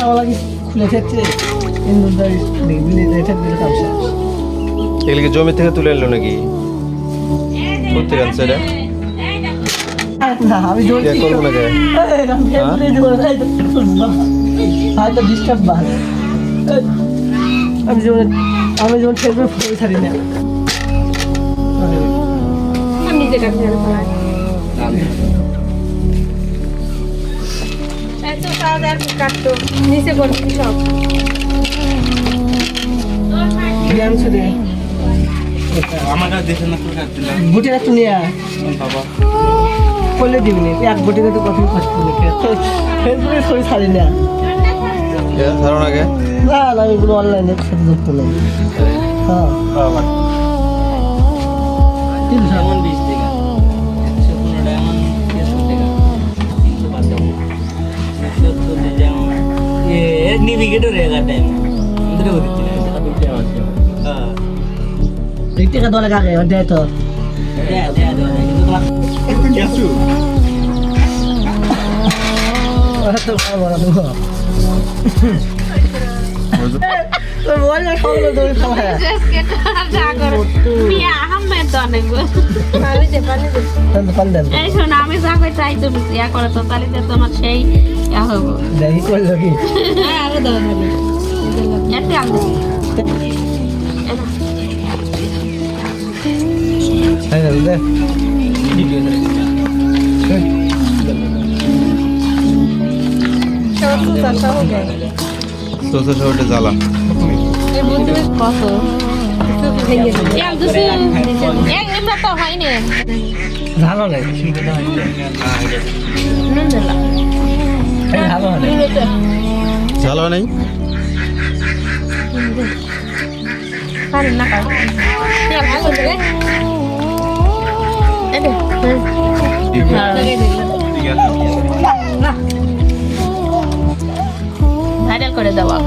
আমার কি খুলে ফেলছে এগুলিকে জমি থেকে তুলে আনলো নাকি করতে আনছে এটা না আমি জোর কে করবো নাকি হয়তো ডিস্টার্ব বা আমি যেমন ফেসবুক ফটো ছাড়ি না আমি নিজে কাটতে এত সাদা কাটতো নিচে করবি সব আনছে রে আমার কাছে দেখে না করে দিলাম বুটিটা তুলে বাবা করলে দিবনি এক বুটিতে তো কফি খাচ্ছি ফেসবুকে ছবি ছাড়ি না ছাড়ো নাকি না না এগুলো অনলাইনে সাথে যুক্ত নেই হ্যাঁ এমন 20 টাকা 115 ডায়মন্ড 60 টাকা 305 যেমন ये नेविगेटर रहेगा टाइम अंदर हो रही है हां एक टिका दो लगा के दे तो कैसे और तो बड़ा दो तो बोल ना खाओ दो खाओ है पान दे এই শোন আমি যা কই তাই তুমি ইয়া করে তো তাহলে তো তোমার সেই ইয়া হবো দেখি কই লাগি আরো দাও হবে এতে আনতে হ্যাঁ দে সব তো চাষা হয়ে গেল সোসা শহরে জ্বালা এই বলতে কত এক দুশো এক এমন তো হয়নি ভালো নাই নুন দিলাম ভালো নাই জ্বালা নেই পারেন না কাজ তেল ভালো দেবে এতে ভাইরাল করে দেওয়া